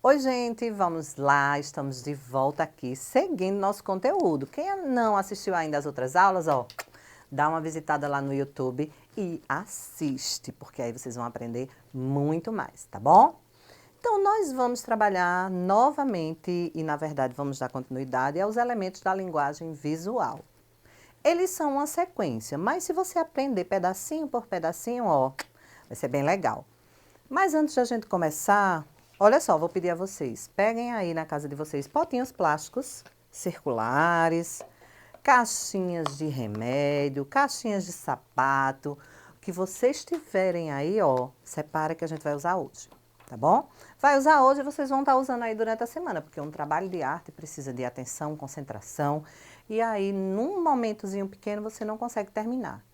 Oi, gente, vamos lá, estamos de volta aqui, seguindo nosso conteúdo. Quem não assistiu ainda às outras aulas, ó, dá uma visitada lá no YouTube e assiste, porque aí vocês vão aprender muito mais, tá bom? Então, nós vamos trabalhar novamente e, na verdade, vamos dar continuidade aos elementos da linguagem visual. Eles são uma sequência, mas se você aprender pedacinho por pedacinho, ó, vai ser bem legal. Mas antes de a gente começar, olha só, vou pedir a vocês, peguem aí na casa de vocês potinhos plásticos, circulares, caixinhas de remédio, caixinhas de sapato, o que vocês tiverem aí, ó, separa que a gente vai usar hoje, tá bom? Vai usar hoje e vocês vão estar usando aí durante a semana, porque um trabalho de arte precisa de atenção, concentração, e aí num momentozinho pequeno você não consegue terminar.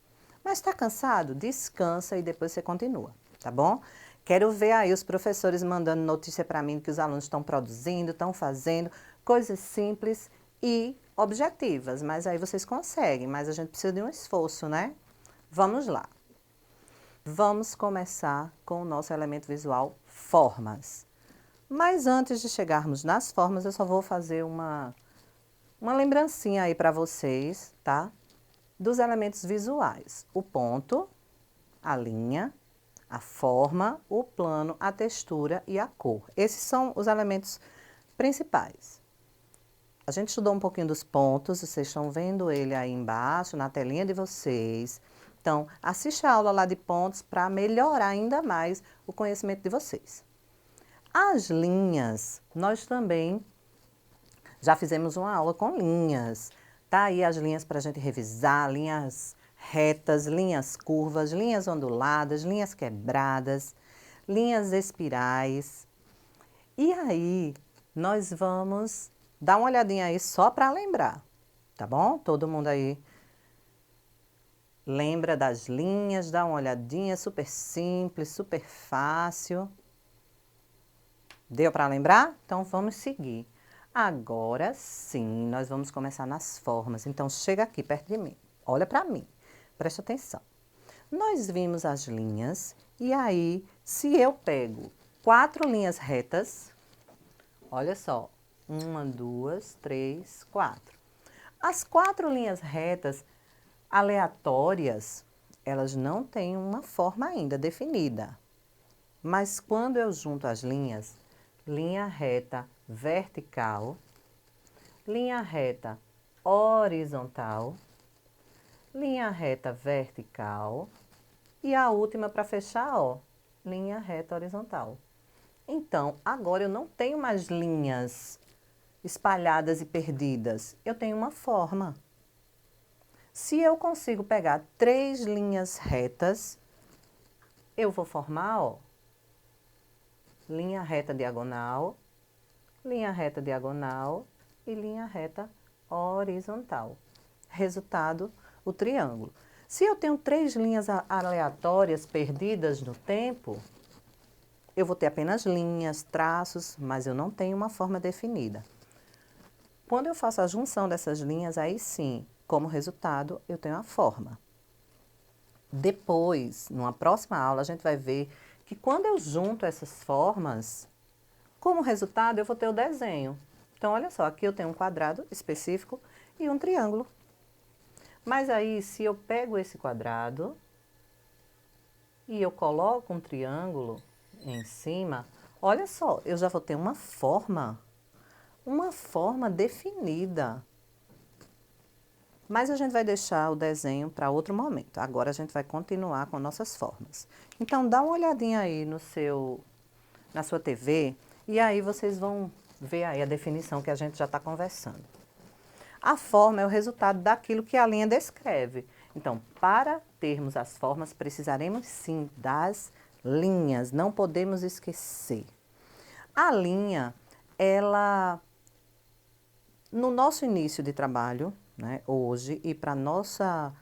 Mas está cansado? Descansa e depois você continua, tá bom? Quero ver aí os professores mandando notícia para mim que os alunos estão produzindo, estão fazendo coisas simples e objetivas, mas aí vocês conseguem, mas a gente precisa de um esforço, né? Vamos lá. Vamos começar com o nosso elemento visual, formas. Mas antes de chegarmos nas formas, eu só vou fazer uma lembrancinha aí para vocês, tá? Dos elementos visuais. O ponto, a linha, a forma, o plano, a textura e a cor. Esses são os elementos principais. A gente estudou um pouquinho dos pontos, vocês estão vendo ele aí embaixo, na telinha de vocês. Então, assiste a aula lá de pontos para melhorar ainda mais o conhecimento de vocês. As linhas, nós também já fizemos uma aula com linhas. Tá aí as linhas para a gente revisar, linhas retas, linhas curvas, linhas onduladas, linhas quebradas, linhas espirais. E aí, nós vamos dar uma olhadinha aí só para lembrar, tá bom? Todo mundo aí lembra das linhas, dá uma olhadinha, super simples, super fácil. Deu para lembrar? Então vamos seguir. Agora sim, nós vamos começar nas formas. Então chega aqui perto de mim, olha para mim, presta atenção. Nós vimos as linhas e aí, se eu pego 4 linhas retas, olha só, 1, 2, 3, 4. As 4 linhas retas aleatórias, elas não têm uma forma ainda definida. Mas quando eu junto as linhas, linha reta vertical, linha reta horizontal, linha reta vertical e a última para fechar, ó, linha reta horizontal. Então, agora eu não tenho mais linhas espalhadas e perdidas, eu tenho uma forma. Se eu consigo pegar 3 linhas retas, eu vou formar, ó, linha reta diagonal e linha reta horizontal. Resultado, o triângulo. Se eu tenho 3 linhas aleatórias perdidas no tempo, eu vou ter apenas linhas, traços, mas eu não tenho uma forma definida. Quando eu faço a junção dessas linhas, aí sim, como resultado, eu tenho a forma. Depois, numa próxima aula, a gente vai ver que quando eu junto essas formas, como resultado, eu vou ter o desenho. Então, olha só, aqui eu tenho um quadrado específico e um triângulo. Mas aí, se eu pego esse quadrado e eu coloco um triângulo em cima, olha só, eu já vou ter uma forma definida. Mas a gente vai deixar o desenho para outro momento. Agora a gente vai continuar com nossas formas. Então, dá uma olhadinha aí na sua TV e aí vocês vão ver aí a definição que a gente já está conversando. A forma é o resultado daquilo que a linha descreve. Então, para termos as formas, precisaremos sim das linhas, não podemos esquecer. A linha, ela, no nosso início de trabalho, né, hoje, e para nossa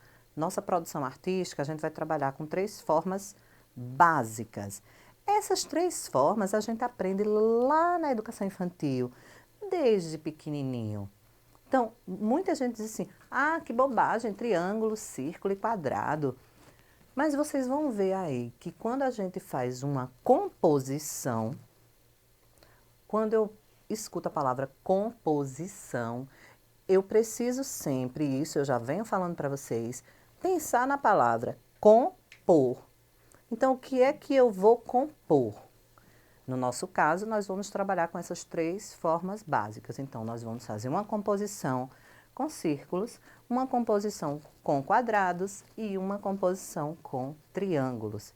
produção artística, a gente vai trabalhar com 3 formas básicas. Essas 3 formas a gente aprende lá na educação infantil, desde pequenininho. Então, muita gente diz assim, ah, que bobagem, triângulo, círculo e quadrado. Mas vocês vão ver aí que quando a gente faz uma composição, quando eu escuto a palavra composição, eu preciso sempre, isso eu já venho falando para vocês, pensar na palavra compor. Então, o que é que eu vou compor? No nosso caso, nós vamos trabalhar com essas três formas básicas. Então, nós vamos fazer uma composição com círculos, uma composição com quadrados e uma composição com triângulos.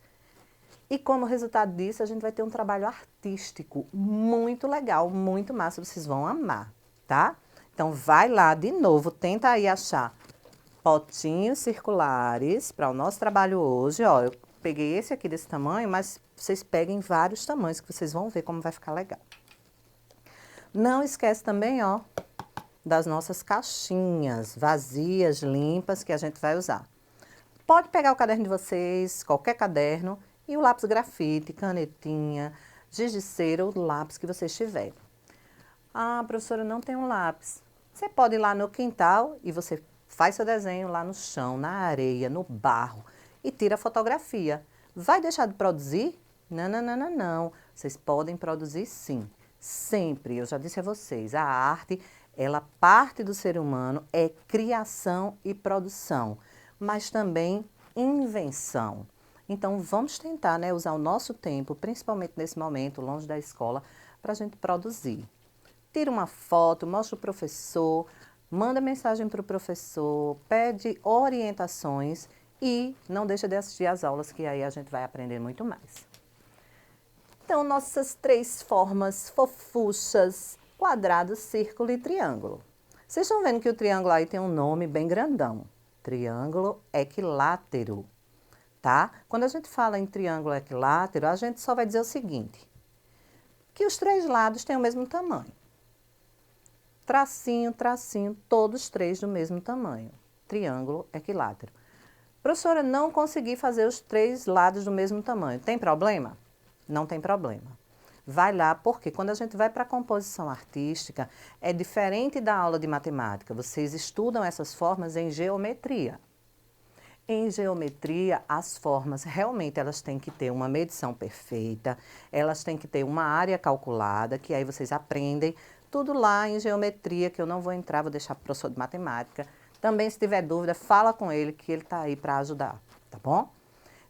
E como resultado disso, a gente vai ter um trabalho artístico muito legal, muito massa, vocês vão amar, tá? Então, vai lá de novo, tenta aí achar potinhos circulares para o nosso trabalho hoje. Ó, eu peguei esse aqui desse tamanho, mas vocês peguem vários tamanhos que vocês vão ver como vai ficar legal. Não esquece também, ó, das nossas caixinhas vazias, limpas, que a gente vai usar. Pode pegar o caderno de vocês, qualquer caderno, e o lápis grafite, canetinha, giz de cera, o lápis que vocês tiverem. Ah, professora, não tem um lápis. Você pode ir lá no quintal e você faz seu desenho lá no chão, na areia, no barro e tira a fotografia. Vai deixar de produzir? Não, não, não, não, não. Vocês podem produzir sim. Sempre, eu já disse a vocês, a arte, ela parte do ser humano, é criação e produção, mas também invenção. Então, vamos tentar, né, usar o nosso tempo, principalmente nesse momento, longe da escola, para a gente produzir. Tira uma foto, mostra o professor, manda mensagem para o professor, pede orientações e não deixa de assistir às aulas, que aí a gente vai aprender muito mais. Então, nossas três formas fofuchas, quadrado, círculo e triângulo. Vocês estão vendo que o triângulo aí tem um nome bem grandão. Triângulo equilátero, tá? Quando a gente fala em triângulo equilátero, a gente só vai dizer o seguinte, que os três lados têm o mesmo tamanho. Tracinho, tracinho, todos três do mesmo tamanho. Triângulo equilátero. Professora, não consegui fazer os três lados do mesmo tamanho. Tem problema? Não tem problema. Vai lá, porque quando a gente vai para a composição artística, é diferente da aula de matemática. Vocês estudam essas formas em geometria. Em geometria, as formas realmente elas têm que ter uma medição perfeita, elas têm que ter uma área calculada, que aí vocês aprendem tudo lá em geometria, que eu não vou entrar, vou deixar para o professor de matemática. Também, se tiver dúvida, fala com ele, que ele está aí para ajudar, tá bom?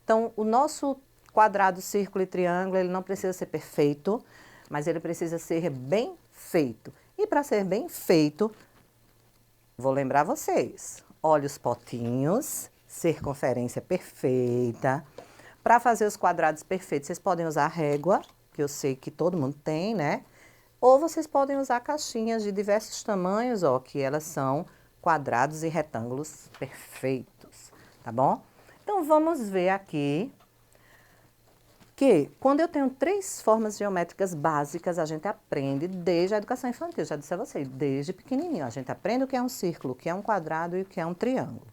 Então, o nosso quadrado, círculo e triângulo, ele não precisa ser perfeito, mas ele precisa ser bem feito. E para ser bem feito, vou lembrar vocês, olha os potinhos, circunferência perfeita. Para fazer os quadrados perfeitos, vocês podem usar régua, que eu sei que todo mundo tem, né? Ou vocês podem usar caixinhas de diversos tamanhos, ó, que elas são quadrados e retângulos perfeitos, tá bom? Então, vamos ver aqui que quando eu tenho três formas geométricas básicas, a gente aprende desde a educação infantil, já disse a vocês, desde pequenininho. A gente aprende o que é um círculo, o que é um quadrado e o que é um triângulo.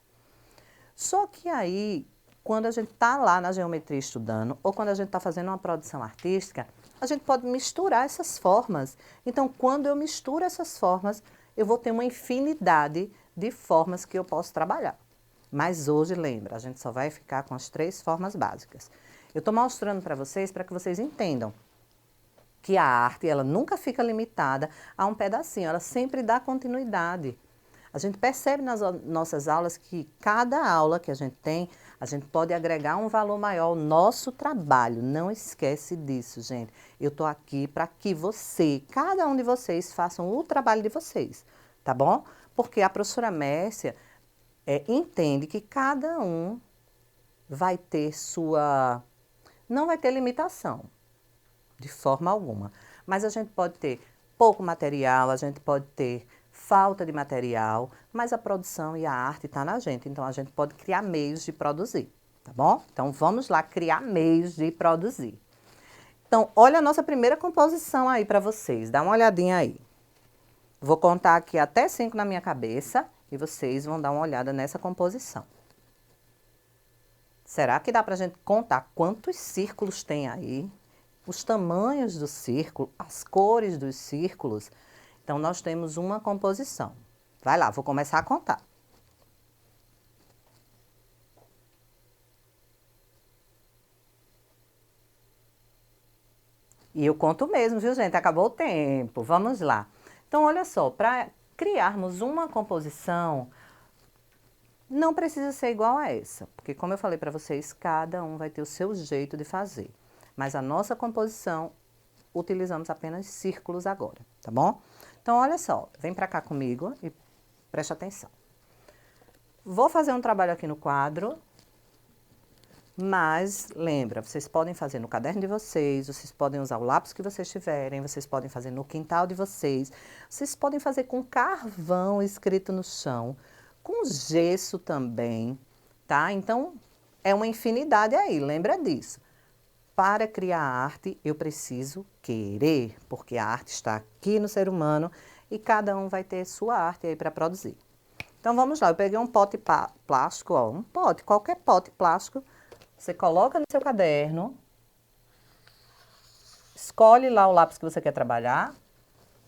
Só que aí, quando a gente está lá na geometria estudando, ou quando a gente está fazendo uma produção artística, a gente pode misturar essas formas. Então, quando eu misturo essas formas, eu vou ter uma infinidade de formas que eu posso trabalhar. Mas hoje, lembra, a gente só vai ficar com as três formas básicas. Eu estou mostrando para que vocês entendam que a arte, ela nunca fica limitada a um pedacinho, ela sempre dá continuidade. A gente percebe nas nossas aulas que cada aula que a gente tem, a gente pode agregar um valor maior ao nosso trabalho. Não esquece disso, gente. Eu estou aqui para que você, cada um de vocês, façam o trabalho de vocês, tá bom? Porque a professora Mércia entende que cada um vai ter sua... Não vai ter limitação, de forma alguma. Mas a gente pode ter pouco material, a gente pode ter falta de material, mas a produção e a arte está na gente. Então, a gente pode criar meios de produzir, tá bom? Então, vamos lá criar meios de produzir. Então, olha a nossa primeira composição aí para vocês. Dá uma olhadinha aí. Vou contar aqui até 5 na minha cabeça e vocês vão dar uma olhada nessa composição. Será que dá para a gente contar quantos círculos tem aí? Os tamanhos do círculo, as cores dos círculos. Então, nós temos uma composição. Vai lá, vou começar a contar. E eu conto mesmo, viu, gente? Acabou o tempo. Vamos lá. Então, olha só, para criarmos uma composição, não precisa ser igual a essa, porque como eu falei para vocês, cada um vai ter o seu jeito de fazer. Mas a nossa composição, utilizamos apenas círculos agora, tá bom? Então, olha só, vem para cá comigo e preste atenção. Vou fazer um trabalho aqui no quadro, mas lembra, vocês podem fazer no caderno de vocês, vocês podem usar o lápis que vocês tiverem, vocês podem fazer no quintal de vocês, vocês podem fazer com carvão escrito no chão, com gesso também, tá? Então, é uma infinidade aí, lembra disso. Para criar arte, eu preciso querer, porque a arte está aqui no ser humano e cada um vai ter sua arte aí para produzir. Então, vamos lá. Eu peguei um pote plástico, ó, um pote, qualquer pote plástico. Você coloca no seu caderno, escolhe lá o lápis que você quer trabalhar.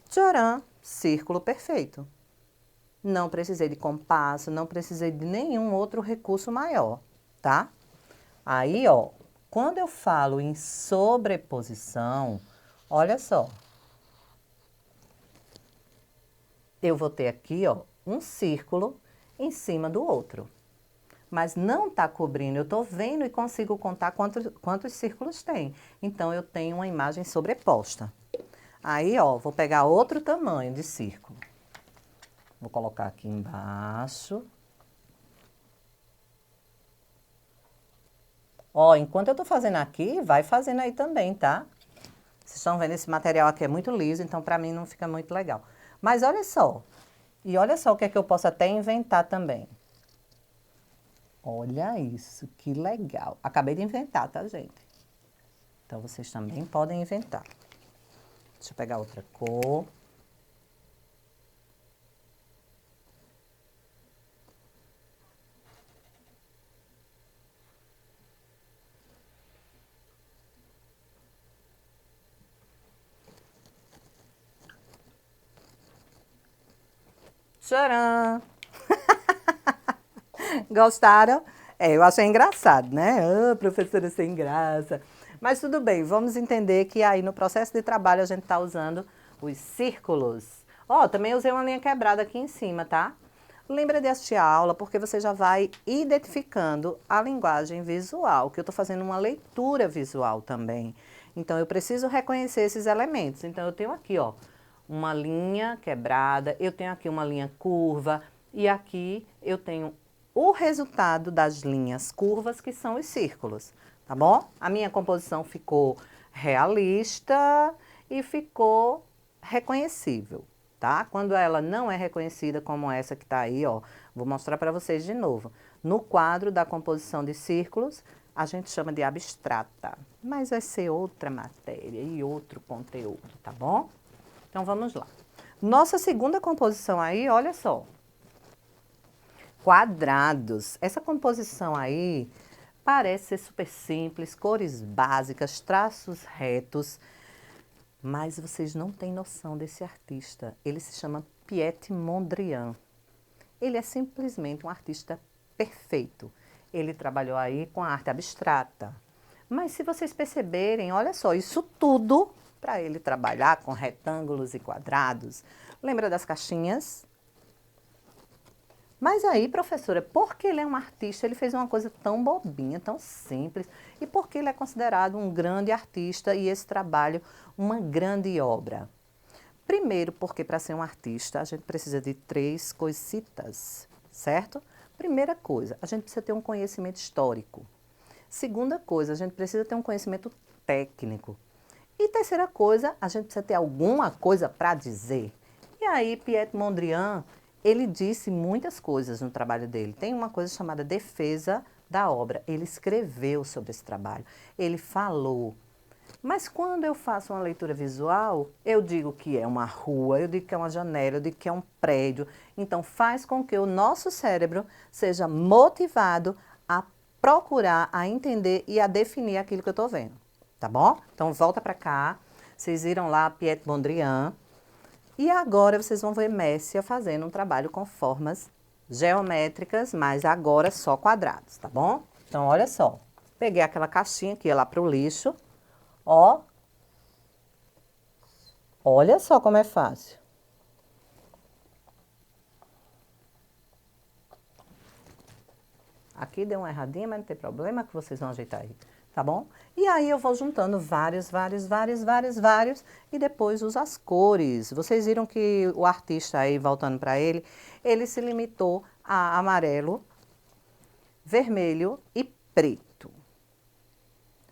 Tcharam! Círculo perfeito. Não precisei de compasso, não precisei de nenhum outro recurso maior, tá? Aí, ó, quando eu falo em sobreposição, olha só. Eu vou ter aqui, ó, um círculo em cima do outro. Mas não está cobrindo, eu estou vendo e consigo contar quantos círculos tem. Então, eu tenho uma imagem sobreposta. Aí, ó, vou pegar outro tamanho de círculo. Vou colocar aqui embaixo. Ó, enquanto eu tô fazendo aqui, vai fazendo aí também, tá? Vocês estão vendo, esse material aqui é muito liso, então pra mim não fica muito legal. Mas olha só. E olha só o que é que eu posso até inventar também. Olha isso, que legal. Acabei de inventar, tá, gente? Então, vocês também podem inventar. Deixa eu pegar outra cor. Tcharam! Gostaram? É, eu achei engraçado, né? Ah, professora sem graça. Mas tudo bem, vamos entender que aí no processo de trabalho a gente está usando os círculos. Ó, também usei uma linha quebrada aqui em cima, tá? Lembra de assistir a aula, porque você já vai identificando a linguagem visual, que eu estou fazendo uma leitura visual também. Então, eu preciso reconhecer esses elementos. Então, eu tenho aqui, ó, uma linha quebrada, eu tenho aqui uma linha curva, e aqui eu tenho o resultado das linhas curvas, que são os círculos, tá bom? A minha composição ficou realista e ficou reconhecível, tá? Quando ela não é reconhecida como essa que tá aí, ó, vou mostrar para vocês de novo. No quadro da composição de círculos, a gente chama de abstrata, mas vai ser outra matéria e outro conteúdo, tá bom? Então, vamos lá. Nossa segunda composição aí, olha só. Quadrados. Essa composição aí parece ser super simples, cores básicas, traços retos, mas vocês não têm noção desse artista. Ele se chama Piet Mondrian. Ele é simplesmente um artista perfeito. Ele trabalhou aí com a arte abstrata. Mas se vocês perceberem, olha só, isso tudo para ele trabalhar com retângulos e quadrados. Lembra das caixinhas? Mas aí, professora, por que ele é um artista? Ele fez uma coisa tão bobinha, tão simples. E por que ele é considerado um grande artista e esse trabalho uma grande obra? Primeiro, porque para ser um artista, a gente precisa de 3 coisitas, certo? Primeira coisa, a gente precisa ter um conhecimento histórico. Segunda coisa, a gente precisa ter um conhecimento técnico. E terceira coisa, a gente precisa ter alguma coisa para dizer. E aí, Piet Mondrian, ele disse muitas coisas no trabalho dele. Tem uma coisa chamada defesa da obra. Ele escreveu sobre esse trabalho, ele falou. Mas quando eu faço uma leitura visual, eu digo que é uma rua, eu digo que é uma janela, eu digo que é um prédio. Então, faz com que o nosso cérebro seja motivado a procurar, a entender e a definir aquilo que eu estou vendo. Tá bom? Então, volta para cá. Vocês viram lá Piet Mondrian. E agora vocês vão ver Messia fazendo um trabalho com formas geométricas, mas agora só quadrados, tá bom? Então, olha só. Peguei aquela caixinha que ia lá para o lixo. Ó, Olha só como é fácil. Aqui deu uma erradinha, mas não tem problema que vocês vão ajeitar aí, tá bom? E aí eu vou juntando vários, e depois uso as cores. Vocês viram que o artista aí, voltando para ele se limitou a amarelo, vermelho e preto.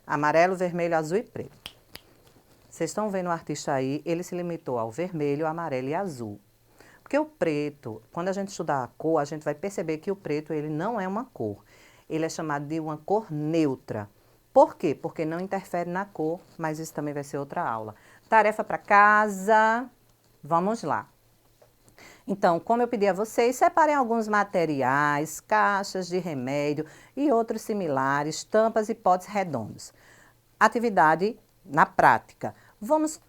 Amarelo, vermelho, azul e preto. Vocês estão vendo o artista aí, ele se limitou ao vermelho, amarelo e azul. Porque o preto, quando a gente estudar a cor, a gente vai perceber que o preto ele não é uma cor. Ele é chamado de uma cor neutra. Por quê? Porque não interfere na cor, mas isso também vai ser outra aula. Tarefa para casa, vamos lá. Então, como eu pedi a vocês, separem alguns materiais, caixas de remédio e outros similares, tampas e potes redondos. Atividade na prática. Vamos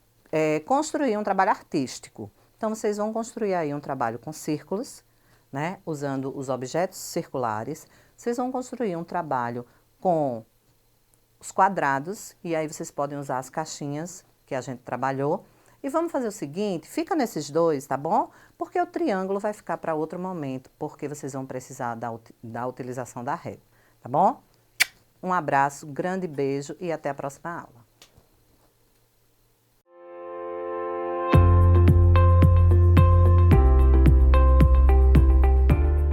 construir um trabalho artístico. Então, vocês vão construir aí um trabalho com círculos, né? Usando os objetos circulares. Vocês vão construir um trabalho com os quadrados, e aí vocês podem usar as caixinhas que a gente trabalhou. E vamos fazer o seguinte, fica nesses dois, tá bom? Porque o triângulo vai ficar para outro momento, porque vocês vão precisar da utilização da régua, tá bom? Um abraço, grande beijo e até a próxima aula.